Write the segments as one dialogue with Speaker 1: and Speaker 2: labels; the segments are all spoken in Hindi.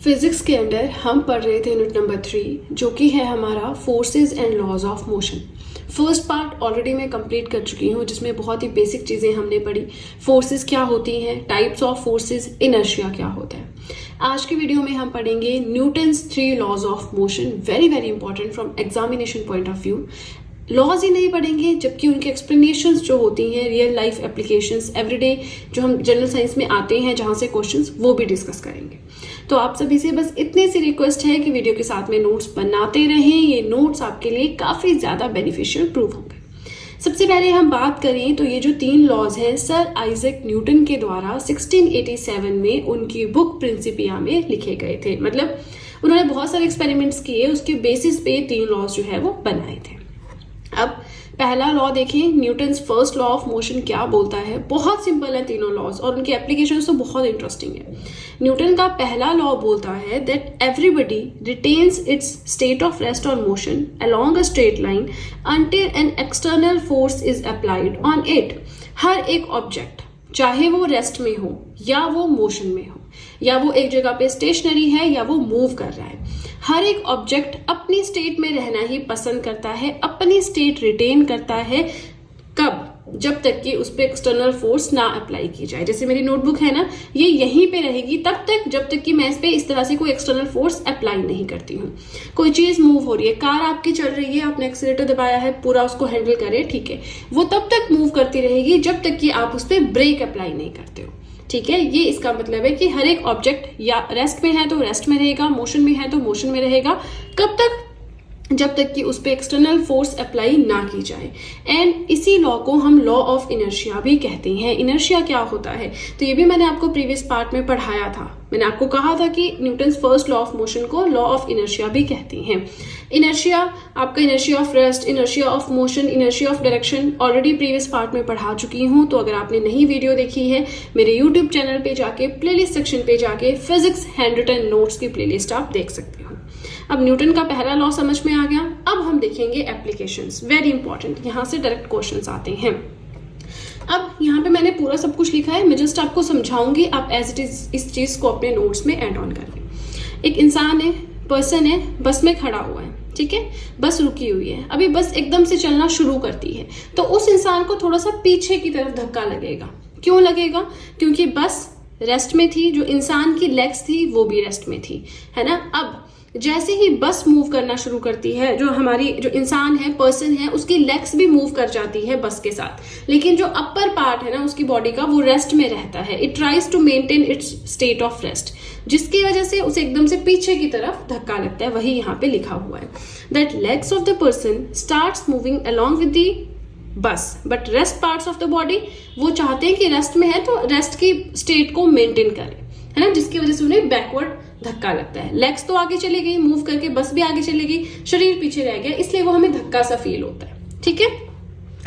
Speaker 1: फिजिक्स के अंदर हम पढ़ रहे थे यूनिट नंबर 3 जो कि है हमारा forces and laws of motion. First part already मैं कंप्लीट कर चुकी हूँ जिसमें बहुत ही बेसिक चीज़ें हमने पढ़ी। फोर्सेस क्या होती हैं, टाइप्स ऑफ फोर्सेस, इनर्शिया क्या होता है। आज की वीडियो में हम पढ़ेंगे Newton's 3 laws of motion. Very very important from examination point of view. Laws ही नहीं पढ़ेंगे जबकि उनकी एक्सप्लेनेशंस जो होती हैं, रियल लाइफ एप्लीकेशंस, एवरीडे जो हम जनरल साइंस में आते हैं जहां से क्वेश्चंस, वो भी डिस्कस करेंगे। तो आप सभी से बस इतनी सी रिक्वेस्ट है कि वीडियो के साथ में नोट्स बनाते रहें। ये नोट्स आपके लिए काफी ज्यादा बेनिफिशियल प्रूव होंगे। सबसे पहले हम बात करें तो ये जो 3 लॉज हैं सर आइजैक न्यूटन के द्वारा 1687 में उनकी बुक प्रिंसिपिया में लिखे गए थे। मतलब उन्होंने बहुत सारे एक्सपेरिमेंट्स किए, उसके बेसिस पे 3 लॉज जो है वो बनाए थे। अब पहला लॉ देखें, Newton's first law of motion क्या बोलता है। बहुत सिंपल है तीनों लॉज और उनकी एप्लीकेशन तो बहुत इंटरेस्टिंग है। न्यूटन का पहला लॉ बोलता है that everybody retains its state of rest और motion along a straight line until an external force is applied on it. हर एक ऑब्जेक्ट चाहे वो रेस्ट में हो या वो मोशन में हो या वो एक जगह पे स्टेशनरी है या वो मूव कर रहा है, हर एक ऑब्जेक्ट अपनी स्टेट में रहना ही पसंद करता है, अपनी स्टेट रिटेन करता है। कब? जब तक कि उस पर एक्सटर्नल फोर्स ना अप्लाई की जाए। जैसे मेरी नोटबुक है ना, ये यहीं पे रहेगी तब तक जब तक कि मैं इस पे इस तरह से कोई एक्सटर्नल फोर्स अप्लाई नहीं करती हूँ। कोई चीज मूव हो रही है, कार आपकी चल रही है, आपने एक्सीलेटर दबाया है, पूरा उसको हैंडल करे, ठीक है, वो तब तक मूव करती रहेगी जब तक कि आप उस पर ब्रेक अप्लाई नहीं करते हो। ठीक है, ये इसका मतलब है कि हर एक ऑब्जेक्ट या रेस्ट में है तो रेस्ट में रहेगा, मोशन में है तो मोशन में रहेगा। कब तक? जब तक कि उस पर एक्सटर्नल फोर्स अप्लाई ना की जाए। एंड इसी लॉ को हम लॉ ऑफ इनर्शिया भी कहते हैं। इनर्शिया क्या होता है तो ये भी मैंने आपको प्रीवियस पार्ट में पढ़ाया था। मैंने आपको कहा था कि Newton's first law of motion को लॉ ऑफ इनर्शिया भी कहते हैं। इनर्शिया आपका inertia of rest, inertia of motion, inertia of direction already previous part में पढ़ा चुकी हूँ। तो अगर आपने नई वीडियो देखी है, मेरे यूट्यूब चैनल पे जाके प्लेलिस्ट सेक्शन पे जाके फिजिक्स हैंड रिटन नोट्स की प्लेलिस्ट आप देख सकते हो। अब न्यूटन का पहला लॉ समझ में आ गया। अब हम देखेंगे एप्लीकेशंस। वेरी इंपॉर्टेंट, यहां से डायरेक्ट क्वेश्चंस आते हैं। अब यहाँ पे मैंने पूरा सब कुछ लिखा है, मैं जस्ट आपको समझाऊंगी, आप एज इट इज इस चीज को अपने नोट्स में ऐड ऑन कर लें। एक इंसान है, पर्सन है, बस में खड़ा हुआ है, ठीक है, बस रुकी हुई है। अभी बस एकदम से चलना शुरू करती है तो उस इंसान को थोड़ा सा पीछे की तरफ धक्का लगेगा। क्यों लगेगा? क्योंकि बस रेस्ट में थी, जो इंसान की लेग्स थी वो भी रेस्ट में थी, है ना। अब जैसे ही बस मूव करना शुरू करती है, जो हमारी जो इंसान है, पर्सन है, उसकी लेग्स भी मूव कर जाती है बस के साथ, लेकिन जो अपर पार्ट है ना उसकी बॉडी का, वो रेस्ट में रहता है। It tries to maintain its state of rest, जिसकी वजह से उसे एकदम से पीछे की तरफ धक्का लगता है। वही यहाँ पे लिखा हुआ है that legs of the person starts moving along with the बस but rest parts of the body, वो चाहते हैं कि रेस्ट में है तो रेस्ट की स्टेट को मेंटेन करे, है ना, जिसकी वजह से उन्हें बैकवर्ड धक्का लगता है। लेग्स तो आगे चली गई, मूव करके बस भी आगे चली गई, शरीर पीछे रह गया, इसलिए वो हमें धक्का सा फील होता है। ठीक है,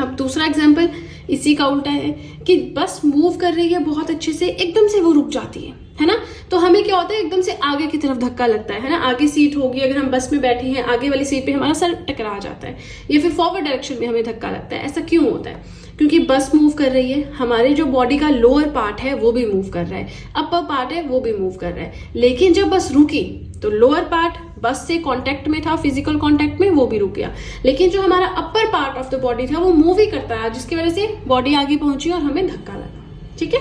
Speaker 1: अब दूसरा एग्जांपल इसी का उल्टा है कि बस मूव कर रही है बहुत अच्छे से, एकदम से वो रुक जाती है ना, तो हमें क्या होता है, एकदम से आगे की तरफ धक्का लगता है ना। आगे सीट होगी, अगर हम बस में बैठे हैं, आगे वाली सीट पे हमारा सर टकरा जाता है, या फिर फॉरवर्ड डायरेक्शन में हमें धक्का लगता है। ऐसा क्यों होता है? क्योंकि बस मूव कर रही है, हमारे जो बॉडी का लोअर पार्ट है वो भी मूव कर रहा है, अपर पार्ट है वो भी मूव कर रहा है। लेकिन जब बस रुकी तो लोअर पार्ट बस से कांटेक्ट में था, फिजिकल कांटेक्ट में, वो भी रुक गया, लेकिन जो हमारा upper part of the body था वो मूव ही करता है, जिसकी वजह से बॉडी आगे पहुंची और हमें धक्का लगा। ठीक है,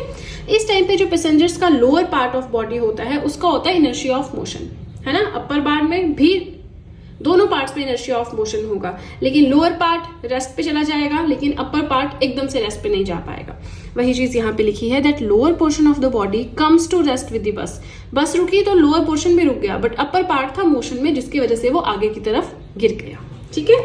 Speaker 1: इस टाइम पे जो पैसेंजर्स का लोअर पार्ट ऑफ बॉडी होता है उसका होता है इनर्शिया ऑफ मोशन, है ना। अपर पार्ट में भी दोनों पार्ट्स में इनर्शिया ऑफ मोशन होगा, लेकिन लोअर पार्ट रेस्ट पे चला जाएगा, लेकिन अपर पार्ट एकदम से रेस्ट पे नहीं जा पाएगा। वही चीज यहाँ पे लिखी है that lower portion of the body comes to rest with the bus. Bus रुकी तो लोअर पोर्शन भी रुक गया, बट अपर पार्ट था मोशन में, जिसकी वजह से वो आगे की तरफ गिर गया। ठीक है,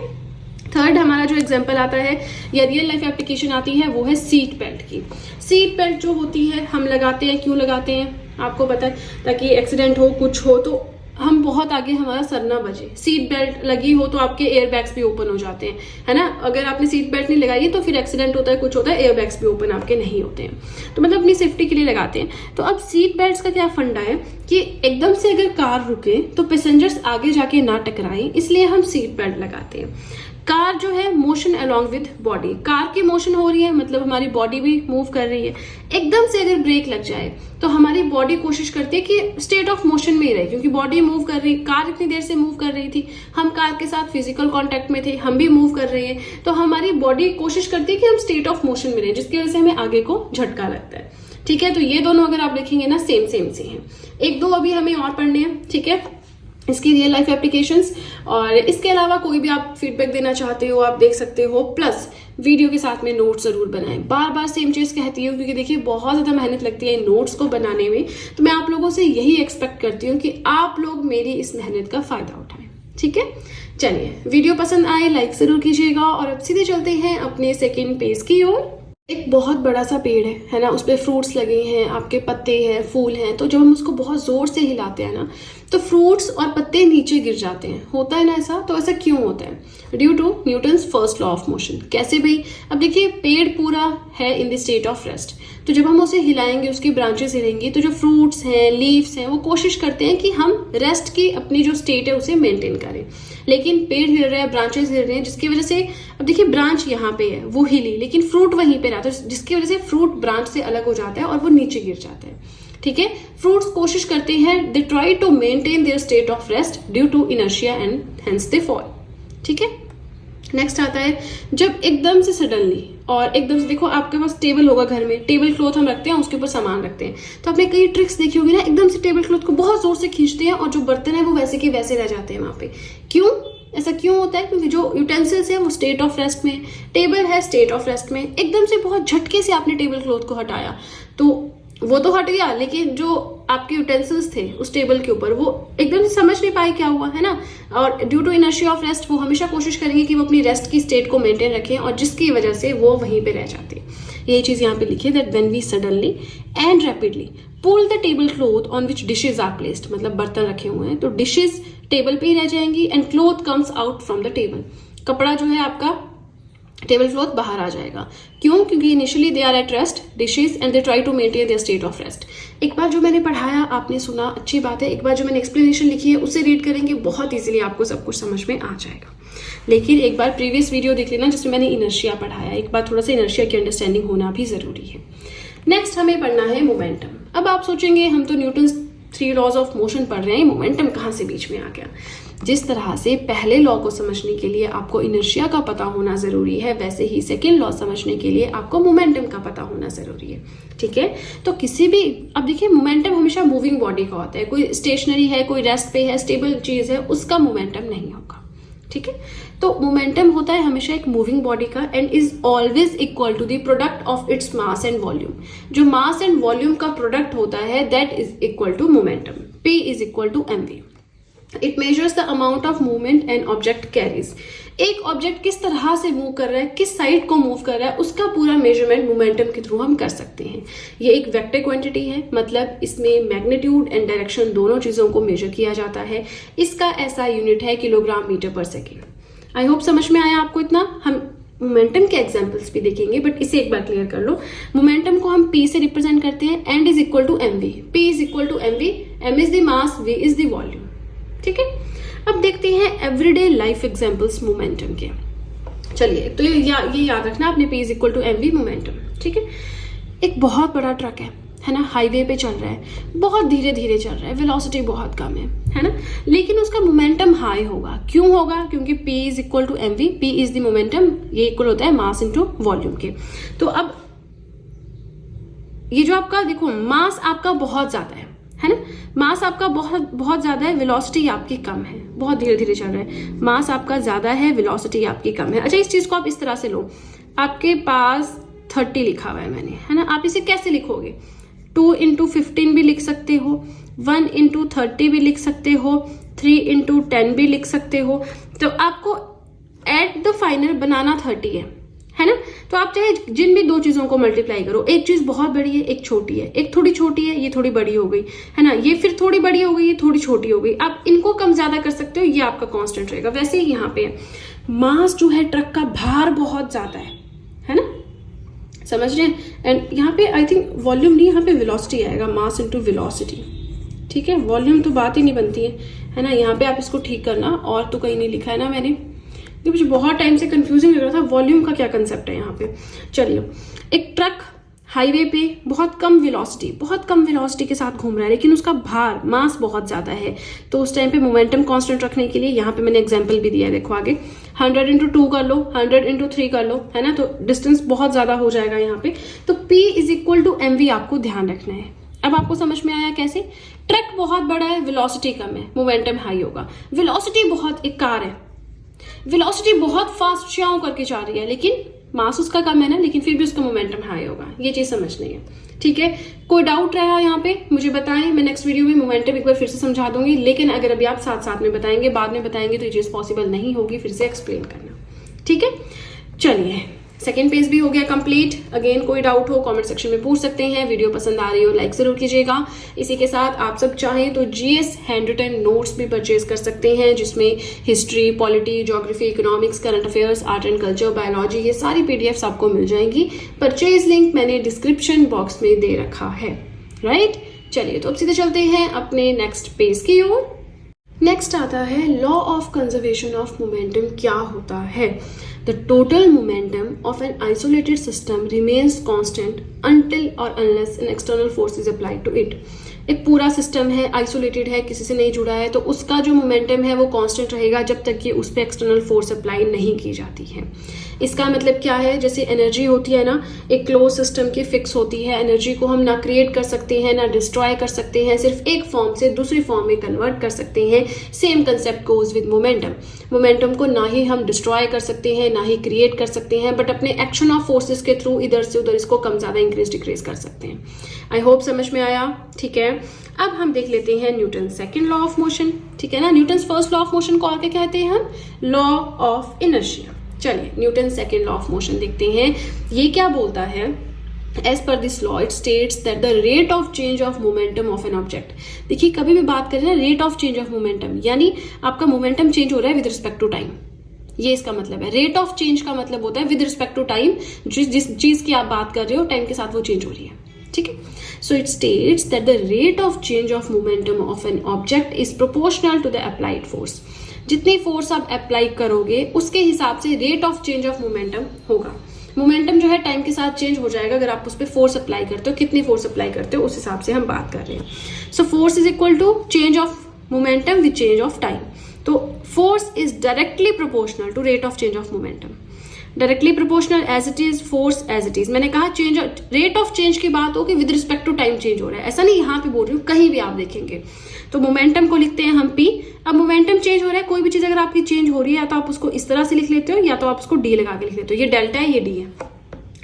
Speaker 1: थर्ड हमारा जो एग्जाम्पल आता है या रियल लाइफ एप्लीकेशन आती है वो है सीट बेल्ट की। सीट बेल्ट जो होती है हम लगाते हैं, क्यों लगाते हैं आपको पता है, ताकि एक्सीडेंट हो, कुछ हो तो हम बहुत आगे हमारा सर ना बजे। सीट बेल्ट लगी हो तो आपके एयर बैग्स भी ओपन हो जाते हैं, है ना। अगर आपने सीट बेल्ट नहीं लगाई तो फिर एक्सीडेंट होता है, कुछ होता है, एयर बैग्स भी ओपन आपके नहीं होते हैं, तो मतलब अपनी सेफ्टी के लिए लगाते हैं। तो अब सीट बेल्ट्स का क्या फंडा है कि एकदम से अगर कार रुके तो पैसेंजर्स आगे जाके ना टकराएं, इसलिए हम सीट बेल्ट लगाते हैं। कार जो है motion along with body, car की मोशन हो रही है मतलब हमारी बॉडी भी मूव कर रही है। एकदम से अगर ब्रेक लग जाए तो हमारी बॉडी कोशिश करती है कि स्टेट ऑफ मोशन में ही रहे, क्योंकि बॉडी मूव कर रही, कार इतनी देर से मूव कर रही थी, हम कार के साथ फिजिकल कांटेक्ट में थे, हम भी मूव कर रहे हैं, तो हमारी बॉडी कोशिश करती है कि हम स्टेट ऑफ मोशन में रहें, जिसकी वजह से हमें आगे को झटका लगता है। ठीक है, तो ये दोनों अगर आप देखेंगे ना सेम से हैं। एक दो अभी हमें और पढ़ने हैं, ठीक है, इसकी रियल लाइफ एप्लीकेशंस। और इसके अलावा कोई भी आप फीडबैक देना चाहते हो आप देख सकते हो, प्लस वीडियो के साथ में नोट्स जरूर बनाएं। बार बार सेम चीज कहती हूँ क्योंकि देखिए बहुत ज्यादा मेहनत लगती है नोट्स को बनाने में, तो मैं आप लोगों से यही एक्सपेक्ट करती हूँ कि आप लोग मेरी इस मेहनत का फायदा उठाएं। ठीक है, चलिए वीडियो पसंद आए लाइक जरूर कीजिएगा और अब सीधे चलते हैं अपने सेकेंड पेज की ओर। एक बहुत बड़ा सा पेड़ है ना, उस पर फ्रूट्स लगे हैं, आपके पत्ते हैं, फूल हैं, तो जब हम उसको बहुत जोर से हिलाते हैं ना तो फ्रूट्स और पत्ते नीचे गिर जाते हैं, होता है ना ऐसा। तो ऐसा क्यों होता है? Due to Newton's first law of motion. कैसे भाई? अब देखिए पेड़ पूरा है in the state of rest, तो जब हम उसे हिलाएंगे, उसकी ब्रांचेस हिलेंगी, तो जो फ्रूट्स हैं, लीव्स हैं, वो कोशिश करते हैं कि हम रेस्ट की अपनी जो स्टेट है उसे मेंटेन करें। लेकिन पेड़ हिल रहा है, ब्रांचेस हिल रहे हैं, जिसकी वजह से अब देखिए ब्रांच यहाँ पे है वो हिली, लेकिन फ्रूट वहीं पे रहा, तो जिसकी वजह से फ्रूट ब्रांच से अलग हो जाता है और वो नीचे गिर जाता है। ठीक है, फ्रूट्स कोशिश करते हैं, they try to maintain their state of rest due to inertia and hence they fall. ठीक है, नेक्स्ट आता है जब एकदम से सडनली और एकदम से, देखो आपके पास टेबल होगा घर में, टेबल क्लॉथ हम रखते हैं, उसके ऊपर सामान रखते हैं, तो आपने कई ट्रिक्स देखी होगी ना, एकदम से टेबल क्लॉथ को बहुत जोर से खींचते हैं और जो बर्तन है वो वैसे के वैसे रह जाते हैं वहां पे। क्यों ऐसा क्यों होता है? क्योंकि जो यूटेंसिल्स है वो स्टेट ऑफ रेस्ट में, टेबल है स्टेट ऑफ रेस्ट में, एकदम से बहुत झटके से आपने टेबल क्लॉथ को हटाया तो वो तो हट गया, लेकिन जो आपके यूटेंसिल्स थे उस टेबल के ऊपर वो एकदम से समझ नहीं पाए क्या हुआ, है ना। और due to inertia of rest वो हमेशा कोशिश करेंगे कि वो अपनी रेस्ट की स्टेट को मेंटेन रखें, और जिसकी वजह से वो वहीं पे रह जाते हैं। यही चीज यहाँ पे लिखी है that when we suddenly and rapidly pull the tablecloth on which dishes are placed, मतलब बर्तन रखे हुए हैं तो डिशेज टेबल पे ही रह जाएंगी and cloth comes out from the table, कपड़ा जो है आपका टेबल क्लॉथ बाहर आ जाएगा। क्यों? क्योंकि initially they are at rest dishes and they try to maintain their state of rest. एक बार जो मैंने पढ़ाया आपने सुना, अच्छी बात है, एक बार जो मैंने एक्सप्लेनेशन लिखी है उसे रीड करेंगे, बहुत इजीली आपको सब कुछ समझ में आ जाएगा। लेकिन एक बार प्रीवियस वीडियो देख लेना जिसमें मैंने इनर्शिया पढ़ाया, एक बार थोड़ा सा इनर्शिया की अंडरस्टैंडिंग होना भी जरूरी है। नेक्स्ट हमें पढ़ना है मोमेंटम। अब आप सोचेंगे हम तो न्यूटन्स 3 लॉज ऑफ मोशन पढ़ रहे हैं, मोमेंटम कहाँ से बीच में आ गया? जिस तरह से पहले लॉ को समझने के लिए आपको इनर्शिया का पता होना जरूरी है, वैसे ही सेकेंड लॉ समझने के लिए आपको मोमेंटम का पता होना जरूरी है। ठीक है, तो किसी भी, अब देखिए मोमेंटम हमेशा मूविंग बॉडी का होता है, कोई स्टेशनरी है, कोई रेस्ट पे है, स्टेबल चीज है, उसका मोमेंटम नहीं होगा। ठीक है, तो मोमेंटम होता है हमेशा एक मूविंग बॉडी का and is always equal to the product of its mass and volume. जो मास एंड वॉल्यूम का प्रोडक्ट होता है that is equal to momentum. P is equal to mv। It measures the amount of movement an object carries. एक ऑब्जेक्ट किस तरह से मूव कर रहा है, किस साइड को मूव कर रहा है, उसका पूरा मेजरमेंट मोमेंटम के थ्रू हम कर सकते हैं। ये एक वेक्टर क्वांटिटी है, मतलब इसमें मैग्नीट्यूड एंड डायरेक्शन दोनों चीजों को मेजर किया जाता है। इसका ऐसा यूनिट है किलोग्राम मीटर पर सेकेंड। आई होप समझ में आया आपको इतना। हम मोमेंटम के एग्जांपल्स भी देखेंगे, बट इसे एक बार क्लियर कर लो। मोमेंटम को हम P से रिप्रेजेंट करते हैं, and is equal to mv। P is equal to mv, m is the mass, v is the volume. ठीक है, अब देखते हैं एवरीडे लाइफ एग्जांपल्स मोमेंटम के। चलिए, तो ये याद रखना आपने, P is equal to mv momentum. ठीक है, एक बहुत बड़ा ट्रक है ना, हाईवे पे चल रहा है, बहुत धीरे धीरे चल रहा है, वेलोसिटी बहुत कम है ना, लेकिन उसका मोमेंटम हाई होगा। क्यों होगा? क्योंकि P is equal to mv, P is the momentum, ये इक्वल होता है मास इनटू वॉल्यूम के। तो अब ये जो आपका देखो मास आपका बहुत ज्यादा है ना, मास आपका बहुत ज्यादा है, वेलोसिटी आपकी कम है, बहुत धीरे धीरे चल रहा है, मास आपका ज्यादा है, वेलोसिटी आपकी कम है। अच्छा, इस चीज को आप इस तरह से लो, आपके पास 30 लिखा हुआ है मैंने, है ना, आप इसे कैसे लिखोगे? 2 into 15 भी लिख सकते हो, 1 into 30 भी लिख सकते हो, 3 into 10 भी लिख सकते हो। तो आपको एट द फाइनल बनाना 30 है ना। तो आप चाहे जिन भी दो चीजों को मल्टीप्लाई करो, एक चीज बहुत बड़ी है, एक छोटी है, एक थोड़ी छोटी है, ये थोड़ी बड़ी हो गई, है ना, ये फिर थोड़ी बड़ी हो गई, ये थोड़ी छोटी हो गई। आप इनको कम ज्यादा कर सकते हो, ये आपका कांस्टेंट रहेगा। वैसे ही यहाँ पे मास जो है ट्रक का भार बहुत ज्यादा है ना, समझ रहे हैं। एंड यहाँ पे आई थिंक वॉल्यूम नहीं, यहाँ पे वेलोसिटी आएगा, मास इनटू वेलोसिटी। ठीक है, वॉल्यूम तो बात ही नहीं बनती है ना। यहाँ पे आप इसको ठीक करना, और तो कहीं नहीं लिखा है ना मैंने, तो मुझे बहुत टाइम से कंफ्यूजिंग लग रहा था वॉल्यूम का क्या कंसेप्ट है यहाँ पे। चलिए, एक ट्रक हाईवे पे बहुत कम वेलोसिटी के साथ घूम रहा है, लेकिन उसका भार मास बहुत ज्यादा है, तो उस टाइम पे मोमेंटम कांस्टेंट रखने के लिए यहाँ पे मैंने एग्जांपल भी दिया है, देखो आगे 100 × 2 कर लो, 100 × 3 कर लो, है ना, तो डिस्टेंस बहुत ज्यादा हो जाएगा यहाँ पे। तो P = mv आपको ध्यान रखना है। अब आपको समझ में आया कैसे? ट्रक बहुत बड़ा है, वेलोसिटी कम है, मोमेंटम हाई होगा। वेलोसिटी बहुत, एक कार है, वेलोसिटी बहुत फास्ट श्याओ करके जा रही है, लेकिन मास उसका कम है ना, लेकिन फिर भी उसका मोमेंटम हाई होगा। ये चीज समझनी है, ठीक है। कोई डाउट रहा यहाँ पे मुझे बताएं, मैं नेक्स्ट वीडियो में मोमेंटम एक बार फिर से समझा दूंगी, लेकिन अगर अभी आप साथ साथ में बताएंगे, बाद में बताएंगे, तो ये चीज पॉसिबल नहीं होगी फिर से एक्सप्लेन करना, ठीक है। चलिए, सेकेंड पेज भी हो गया कंप्लीट। अगेन कोई डाउट हो कमेंट सेक्शन में पूछ सकते हैं। वीडियो पसंद आ रही हो लाइक जरूर कीजिएगा। इसी के साथ आप सब चाहें तो जीएस हैंड रिटन नोट्स भी परचेज कर सकते हैं, जिसमें history, polity, geography, economics, current affairs, art and culture, biology, ये सारी पीडीएफ्स आपको मिल जाएंगी। परचेज लिंक मैंने डिस्क्रिप्शन बॉक्स में दे रखा है, राइट। चलिए, तो अब सीधे चलते हैं अपने नेक्स्ट पेज की ओर। नेक्स्ट आता है law of conservation of momentum. क्या होता है? The total momentum of an isolated system remains constant until or unless an external force is applied to it. एक पूरा सिस्टम है, आइसोलेटेड है, किसी से नहीं जुड़ा है, तो उसका जो मोमेंटम है वो कांस्टेंट रहेगा जब तक कि उस पर एक्सटर्नल फोर्स अप्लाई नहीं की जाती है। इसका मतलब क्या है? जैसे एनर्जी होती है ना, एक क्लोज सिस्टम की फिक्स होती है, एनर्जी को हम ना क्रिएट कर सकते हैं ना डिस्ट्रॉय कर सकते हैं, सिर्फ एक फॉर्म से दूसरी फॉर्म में कन्वर्ट कर सकते हैं। Same concept goes with momentum. Momentum को ना ही हम डिस्ट्रॉय कर सकते हैं ना ही क्रिएट कर सकते हैं, बट अपने एक्शन ऑफ फोर्सेस के थ्रू इधर से उधर इसको कम ज्यादा इंक्रीज डिक्रीज कर सकते हैं। आई होप समझ में आया, ठीक है। अब हम देख लेते हैं Newton second law of motion, ठीक है ना। Newton first law of motion को आगे कहते हैं हम लॉ ऑफ इनर्शिया। चलिए, Newton second law of motion देखते हैं। ये क्या बोलता है? As per this law, it states that the rate of change of momentum of an object. देखिए, कभी भी बात करें ना rate of change of momentum, यानी आपका मोमेंटम चेंज हो रहा है विद रिस्पेक्ट टू टाइम, ये इसका मतलब है। रेट ऑफ चेंज का मतलब होता है विद रिस्पेक्ट टू टाइम, जिस चीज की आप बात कर रहे हो टाइम के साथ वो चेंज हो रही है, ठीक है। So it states that the rate of change of momentum of an object is proportional to the applied force. जितनी फोर्स आप अप्लाई करोगे उसके हिसाब से rate of change of momentum होगा। मोमेंटम जो है टाइम के साथ चेंज हो जाएगा अगर आप उस पर फोर्स अप्लाई करते हो, कितनी फोर्स अप्लाई करते हो उस हिसाब से हम बात कर रहे हैं। So force is equal to change of momentum with change of time. तो force is directly proportional to rate of change of momentum, directly proportional as it is, force as it is. मैंने कहा चेंज रेट ऑफ चेंज की बात हो कि with respect to time change हो रहा है, ऐसा नहीं यहाँ पे बोल रही हूँ, कहीं भी आप देखेंगे तो मोमेंटम को लिखते हैं हम P। अब मोमेंटम चेंज हो रहा है, कोई भी चीज अगर आपकी चेंज हो रही है या तो आप उसको इस तरह से लिख लेते हो या तो आप उसको D लगा के लिख लेते हो। ये डेल्टा है, ये D है,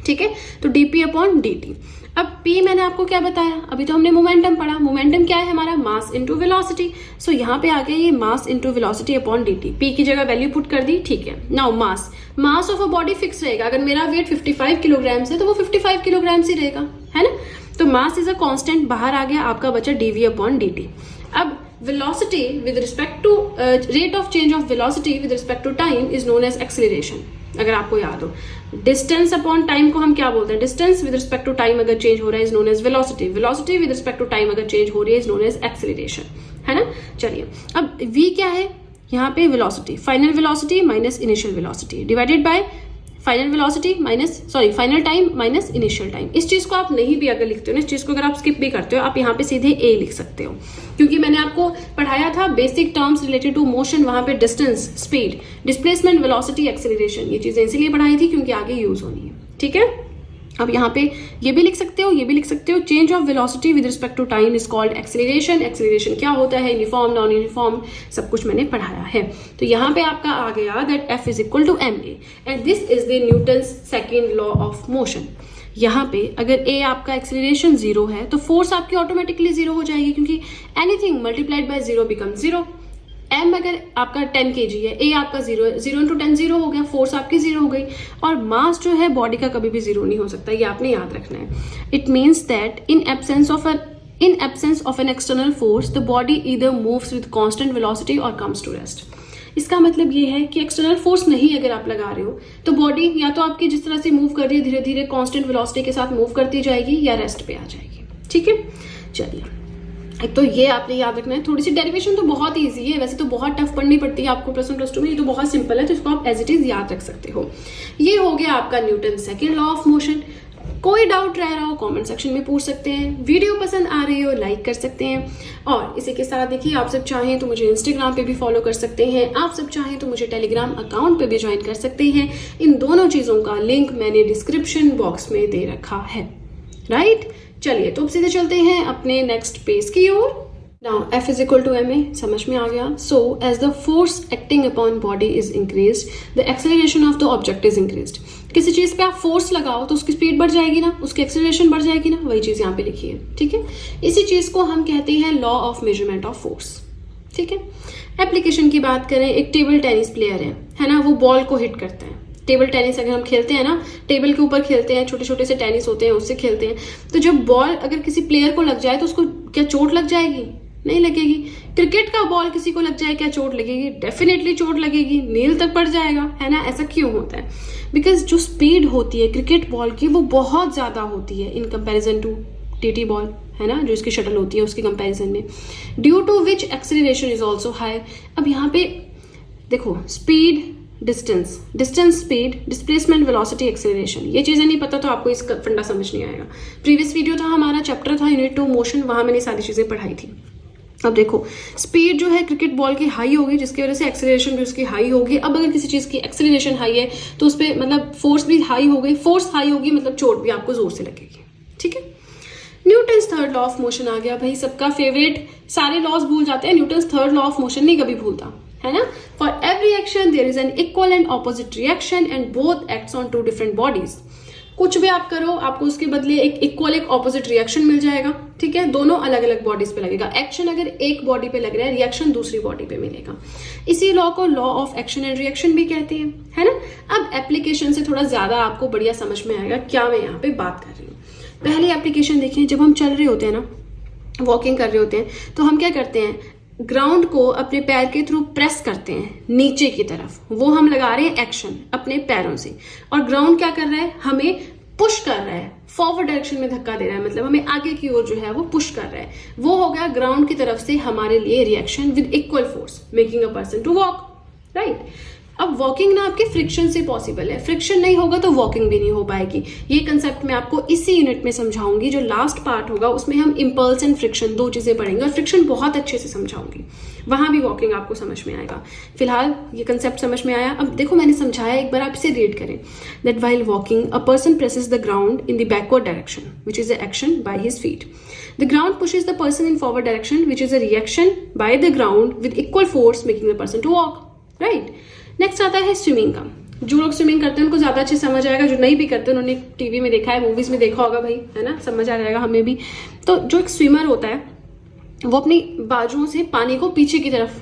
Speaker 1: ठीक है। तो dp/dt। अब P मैंने आपको क्या बताया? अभी तो हमने मोमेंटम पढ़ा। मोमेंटम क्या है हमारा? Mass into velocity. सो यहाँ पे आ गया ये mass into velocity upon dt। P की जगह वैल्यू पुट कर दी, ठीक है। Now mass of a body fix रहेगा। अगर मेरा वेट 55 किलोग्राम है तो वो 55 किलोग्राम ही रहेगा, है ना। तो मास इज अ कांस्टेंट, बाहर आ गया आपका बचा dv/dt। अब velocity with respect to rate of change of velocity with respect to time is known as acceleration. अगर आपको याद हो, डिस्टेंस अपॉन टाइम को हम क्या बोलते हैं? Distance with respect to time अगर चेंज हो रहा है is known as velocity, velocity with respect to time अगर चेंज हो रही है इज नोन एज एक्सेलरेशन, है ना। चलिए, अब v क्या है? यहाँ पे velocity, final velocity minus initial velocity divided by final time minus initial time. इस चीज को आप नहीं भी अगर लिखते हो ना, इस चीज को अगर आप स्किप भी करते हो, आप यहाँ पे सीधे a लिख सकते हो, क्योंकि मैंने आपको पढ़ाया था basic terms related to motion, वहां पे distance, speed, displacement, velocity, acceleration, ये चीजें इसीलिए पढ़ाई थी क्योंकि आगे यूज होनी है, ठीक है। अब यहाँ पे ये भी लिख सकते हो, ये भी लिख सकते हो। Change of velocity with respect to time is called acceleration. Acceleration क्या होता है? यूनिफॉर्म, नॉन यूनिफॉर्म, सब कुछ मैंने पढ़ाया है। तो यहाँ पे आपका आ गया that F is equal to ma and this is the Newton's second law of motion. यहाँ पे अगर a आपका एक्सेलरेशन 0 है तो फोर्स आपकी ऑटोमेटिकली 0 हो जाएगी, क्योंकि anything multiplied by 0 become 0। m अगर आपका 10 kg है, a आपका 0 है, 0 × 10 0 हो गया, फोर्स आपकी 0 हो गई। और मास जो है बॉडी का कभी भी 0 नहीं हो सकता, ये आपने याद रखना है। It means that in absence of N external force the body either moves with constant velocity और कम्स टू रेस्ट। इसका मतलब ये है कि एक्सटर्नल फोर्स नहीं अगर आप लगा रहे हो तो बॉडी या तो आपकी जिस तरह से मूव कर रही है धीरे धीरे कांस्टेंट वेलोसिटी के साथ मूव करती जाएगी या रेस्ट पे आ जाएगी, ठीक है। चलिए, एक तो ये आपने याद रखना है। थोड़ी सी डेरिवेशन तो बहुत ईजी है, वैसे तो बहुत टफ पढ़नी पड़ती है आपको प्लस वन प्लस टू में, ये तो बहुत सिंपल है, तो इसको आप एज इट इज याद रख सकते हो। ये हो गया आपका Newton second law of motion. कोई डाउट रह रहा हो कमेंट सेक्शन में पूछ सकते हैं, वीडियो पसंद आ रही हो लाइक कर सकते हैं, और इसी के साथ देखिए आप सब चाहें तो मुझे इंस्टाग्राम पे भी फॉलो कर सकते हैं, आप सब चाहें तो मुझे टेलीग्राम अकाउंट पे भी ज्वाइन कर सकते हैं। इन दोनों चीज़ों का लिंक मैंने डिस्क्रिप्शन बॉक्स में दे रखा है, राइट। चलिए तो अब सीधे चलते हैं अपने नेक्स्ट पेज की ओर। Now F is equal to ma, समझ में आ गया। So as the force acting upon body is increased, the acceleration of the object is increased. किसी चीज पे आप फोर्स लगाओ तो उसकी स्पीड बढ़ जाएगी ना, उसकी एक्सेलरेशन बढ़ जाएगी ना, वही चीज यहाँ पे लिखी है, ठीक है। इसी चीज को हम कहते हैं law of measurement of force, ठीक है। एप्लीकेशन की बात करें, एक टेबल टेनिस प्लेयर है ना, वो बॉल को हिट करता है। टेबल टेनिस अगर हम खेलते हैं ना, टेबल के ऊपर खेलते हैं, छोटे छोटे से टेनिस होते हैं उससे खेलते हैं, तो जब बॉल अगर किसी प्लेयर को लग जाए तो उसको क्या चोट लग जाएगी? नहीं लगेगी। क्रिकेट का बॉल किसी को लग जाए क्या चोट लगेगी? डेफिनेटली चोट लगेगी, नील तक पड़ जाएगा, है ना। ऐसा क्यों होता है? बिकॉज जो स्पीड होती है क्रिकेट बॉल की वो बहुत ज्यादा होती है in comparison to TT ball, है ना, जो इसकी शटल होती है उसके कंपैरिजन में, due to which acceleration is also high. अब यहाँ पे देखो, speed, distance, speed, displacement, velocity, acceleration, ये चीजें नहीं पता तो आपको इसका फंडा समझ नहीं आएगा। प्रीवियस वीडियो था हमारा, चैप्टर था यूनिट 2 मोशन, वहां मैंने सारी चीजें पढ़ाई थी। अब देखो, स्पीड जो है क्रिकेट बॉल की हाई होगी, जिसकी वजह से एक्सेलरेशन भी उसकी हाई होगी। अब अगर किसी चीज की एक्सेलरेशन हाई है तो उस पर मतलब फोर्स भी हाई हो गई, फोर्स हाई होगी मतलब चोट भी आपको जोर से लगेगी, ठीक है। Newton's third law of motion आ गया भाई, सबका फेवरेट। सारे लॉज भूल जाते हैं, Newton's third law of motion नहीं कभी भूलता, है ना। For every action there is an equal and opposite reaction and both acts on two different bodies. कुछ भी आप करो आपको उसके बदले एक इक्वल एक ऑपोजिट रिएक्शन मिल जाएगा, ठीक है। दोनों अलग अलग बॉडीज पे लगेगा। एक्शन अगर एक बॉडी पे लग रहा है, रिएक्शन दूसरी बॉडी पे मिलेगा। इसी लॉ को law of action and reaction भी कहते हैं, है ना। अब एप्लीकेशन से थोड़ा ज्यादा आपको बढ़िया समझ में आएगा क्या मैं यहाँ पे बात कर रही हूँ। पहली एप्लीकेशन देखिए, जब हम चल रहे होते हैं ना, वॉकिंग कर रहे होते हैं, तो हम क्या करते हैं, ग्राउंड को अपने पैर के थ्रू प्रेस करते हैं नीचे की तरफ, वो हम लगा रहे हैं एक्शन अपने पैरों से, और ग्राउंड क्या कर रहा है, हमें पुश कर रहा है, फॉरवर्ड डायरेक्शन में धक्का दे रहा है, मतलब हमें आगे की ओर जो है वो पुश कर रहा है। वो हो गया ग्राउंड की तरफ से हमारे लिए reaction with equal force making a person to walk, right. अब वॉकिंग ना आपके फ्रिक्शन से पॉसिबल है, फ्रिक्शन नहीं होगा तो वॉकिंग भी नहीं हो पाएगी। ये कंसेप्ट मैं आपको इसी यूनिट में समझाऊंगी। जो लास्ट पार्ट होगा उसमें हम इंपल्स एंड फ्रिक्शन दो चीजें पढ़ेंगे, और फ्रिक्शन बहुत अच्छे से समझाऊंगी, वहां भी वॉकिंग आपको समझ में आएगा। फिलहाल ये कंसेप्ट समझ में आया। अब देखो मैंने समझाया, एक बार आप इसे रीड करें। That while walking a person presses the ground in the backward direction which is a action by his feet. The ground pushes the person in forward direction, which is a reaction by the ground with equal force, making the person to walk. Right? Next आता है स्विमिंग का। जो लोग स्विमिंग करते हैं उनको ज्यादा अच्छे समझ आएगा, जो नहीं भी करते उन्होंने टीवी में देखा है, मूवीज में देखा होगा भाई, है ना, समझ आ जाएगा हमें भी। तो जो एक स्विमर होता है वो अपनी बाजुओं से पानी को पीछे की तरफ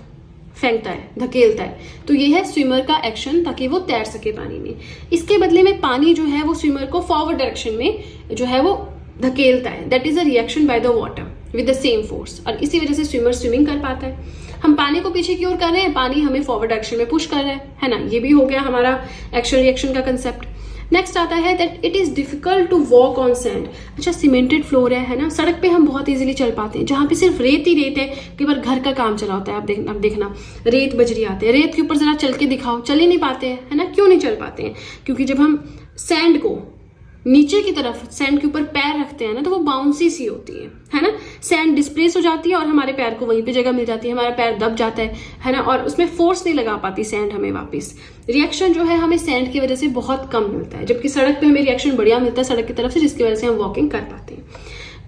Speaker 1: फेंकता है, धकेलता है, तो ये है स्विमर का एक्शन, ताकि वो तैर सके पानी में। इसके बदले में पानी जो है वो स्विमर को फॉरवर्ड डायरेक्शन में जो है वो धकेलता है। That is a reaction by the water with the same force, और इसी वजह से स्विमर स्विमिंग कर पाता है। हम पानी को पीछे की ओर कर रहे हैं, पानी हमें फॉरवर्ड डायरेक्शन में पुश कर रहा है ना। ये भी हो गया हमारा एक्शन रिएक्शन का कंसेप्ट। नेक्स्ट आता है that it is difficult to walk on sand. अच्छा, सीमेंटेड फ्लोर है ना, सड़क पे हम बहुत इजीली चल पाते हैं। जहां पे सिर्फ रेत ही रेत है, कई बार घर का काम चला होता है, आप देखना रेत बजरी आते हैं, रेत के ऊपर जरा चल के दिखाओ, चल ही नहीं पाते हैं, है ना। क्यों नहीं चल पाते हैं? क्योंकि जब हम सैंड को नीचे की तरफ सैंड के ऊपर पैर रखते हैं ना, तो वो बाउंसी सी होती है ना। सैंड डिस्प्लेस हो जाती है और हमारे पैर को वहीं पे जगह मिल जाती है, हमारा पैर दब जाता है ना, और उसमें फोर्स नहीं लगा पाती सैंड हमें वापस। रिएक्शन जो है हमें सैंड की वजह से बहुत कम मिलता है, जबकि सड़क पे हमें रिएक्शन बढ़िया मिलता है सड़क की तरफ से, जिसकी वजह से हम वॉकिंग कर पाते हैं।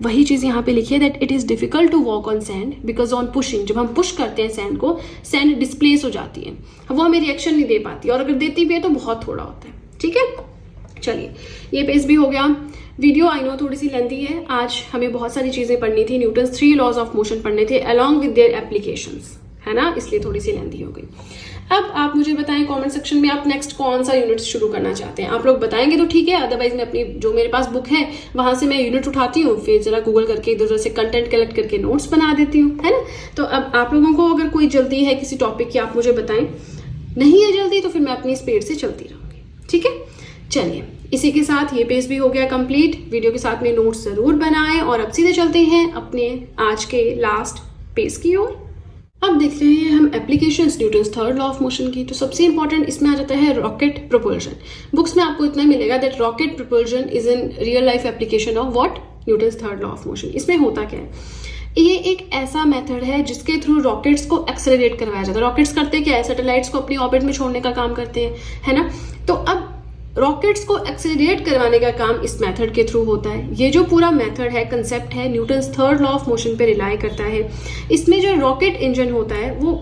Speaker 1: वही चीज यहाँ पे लिखी है that it is difficult to walk on sand because on pushing, जब हम पुश करते हैं सैंड को, सैंड डिस्प्लेस हो जाती है, वो हमें रिएक्शन नहीं दे पाती, और अगर देती भी है तो बहुत थोड़ा होता है, ठीक है। चलिए, ये पेज भी हो गया। वीडियो आई नो थोड़ी सी लेंथी है, आज हमें बहुत सारी चीजें पढ़नी थी, न्यूटन्स 3 लॉज ऑफ मोशन पढ़ने थे अलॉन्ग विद देयर एप्लीकेशंस, है ना, इसलिए थोड़ी सी लेंथी हो गई। अब आप मुझे बताएं कमेंट सेक्शन में आप नेक्स्ट कौन सा यूनिट शुरू करना चाहते हैं। आप लोग बताएंगे तो ठीक है, अदरवाइज मैं अपनी जो मेरे पास बुक है वहां से मैं यूनिट उठाती हूँ, फिर जरा गूगल करके इधर उधर से कंटेंट कलेक्ट करके नोट्स बना देती हूँ, है ना। तो अब आप लोगों को अगर कोई जल्दी है किसी टॉपिक की, आप मुझे बताएं, नहीं है जल्दी तो फिर मैं अपनी स्पीड से चलती रहूंगी, ठीक है। चलिए, इसी के साथ ये पेज भी हो गया कंप्लीट। वीडियो के साथ में नोट्स जरूर बनाएं और अब सीधे चलते हैं अपने आज के लास्ट पेज की ओर। अब देख रहे हैं हम applications Newton's third law of motion की। तो सबसे इंपॉर्टेंट इसमें आ जाता है रॉकेट प्रोपल्शन। बुक्स में आपको इतना मिलेगा that rocket propulsion is in real life application of what, Newton's third law of motion. इसमें होता क्या है, ये एक ऐसा मेथड है जिसके थ्रू रॉकेट्स को एक्सेलरेट करवाया जाता है। रॉकेट्स करते क्या है, सैटेलाइट्स को अपनी ऑर्बिट में छोड़ने का काम करते हैं, है ना। तो अब रॉकेट्स को एक्सेलरेट करवाने का काम इस मेथड के थ्रू होता है। ये जो पूरा मेथड है, कंसेप्ट है, Newton's third law of motion पे रिलाई करता है। इसमें जो रॉकेट इंजन होता है वो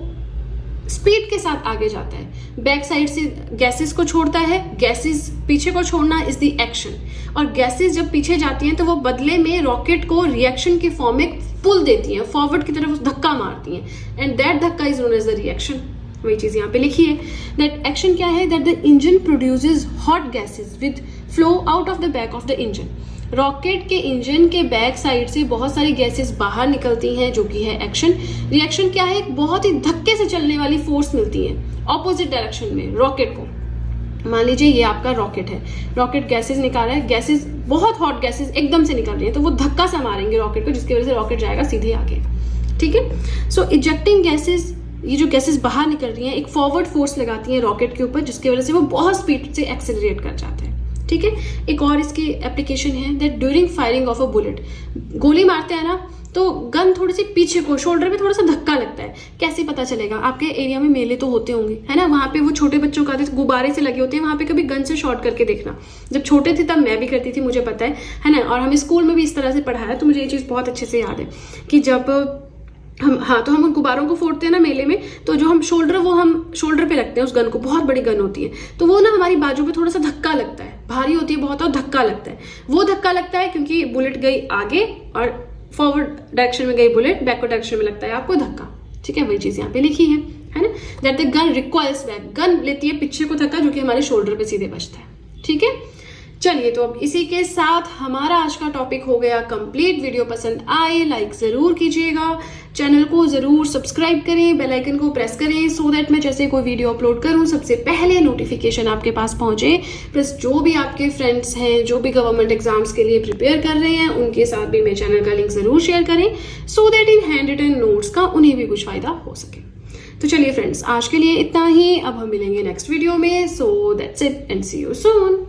Speaker 1: स्पीड के साथ आगे जाता है, बैक साइड से गैसेस को छोड़ता है। गैसेस पीछे को छोड़ना इज द एक्शन, और गैसेस जब पीछे जाती हैं तो वो बदले में रॉकेट को रिएक्शन के फॉर्म में पुल देती हैं, फॉरवर्ड की तरफ धक्का मारती हैं, एंड दैट धक्का is known as the reaction. वही चीज यहाँ पे लिखी है। दैट एक्शन क्या है, that the engine produces hot gases with flow out of the back of the engine. Rocket के इंजन के बैक साइड से बहुत सारी गैसेस बाहर निकलती हैं, जो कि है एक्शन। रिएक्शन क्या है, एक बहुत ही धक्के से चलने वाली फोर्स मिलती है ऑपोजिट डायरेक्शन में रॉकेट को। मान लीजिए ये आपका रॉकेट है, रॉकेट गैसेस निकाल रहा है, गैसेस बहुत हॉट गैसेस एकदम से निकल रही है, तो वो धक्का सा मारेंगे रॉकेट को, जिसकी वजह से रॉकेट जाएगा सीधे आगे। ठीक है। सो इजेक्टिंग गैसेस, ये जो गैसेस बाहर निकल रही हैं, एक फॉरवर्ड फोर्स लगाती हैं रॉकेट के ऊपर, जिसकी वजह से वो बहुत स्पीड से एक्सेलरेट कर जाते हैं। ठीक है। एक और इसकी एप्लीकेशन है that during firing of a bullet, गोली मारते हैं ना तो गन थोड़ी सी पीछे को, शोल्डर पे थोड़ा सा धक्का लगता है। कैसे पता चलेगा, आपके एरिया में मेले तो होते होंगे, है ना, वहां पे वो छोटे बच्चों का गुब्बारे से लगे होते हैं, वहां पे कभी गन से शॉट करके देखना। जब छोटे थे तब मैं भी करती थी, मुझे पता है ना। और हमें स्कूल में भी इस तरह से पढ़ाया, तो मुझे ये चीज बहुत अच्छे से याद है कि जब तो हम गुब्बारों को फोड़ते हैं ना मेले में, तो जो हम शोल्डर पे रखते हैं उस गन को, बहुत बड़ी गन होती है, तो वो ना हमारी बाजू पे थोड़ा सा धक्का लगता है, भारी होती है बहुत और धक्का लगता है। वो धक्का लगता है क्योंकि बुलेट गई आगे और फॉरवर्ड डायरेक्शन में गई बुलेट, बैकवर्ड डायरेक्शन में लगता है आपको धक्का। ठीक है, वही चीज यहाँ पे लिखी है ना, that the gun recoils back, gun लेती है पीछे को धक्का, जो कि हमारे शोल्डर पे सीधे बजता है। ठीक है, चलिए तो अब इसी के साथ हमारा आज का टॉपिक हो गया कंप्लीट। वीडियो पसंद आए लाइक जरूर कीजिएगा, चैनल को जरूर सब्सक्राइब करें, बेल आइकन को प्रेस करें, सो दैट मैं जैसे कोई वीडियो अपलोड करूं सबसे पहले नोटिफिकेशन आपके पास पहुंचे। प्लस जो भी आपके फ्रेंड्स हैं, जो भी गवर्नमेंट एग्जाम्स के लिए प्रिपेयर कर रहे हैं, उनके साथ भी मेरे चैनल का लिंक जरूर शेयर करें, so that in handwritten notes का उन्हें भी कुछ फायदा हो सके। तो चलिए फ्रेंड्स, आज के लिए इतना ही। अब हम मिलेंगे नेक्स्ट वीडियो में। So that's it and see you soon.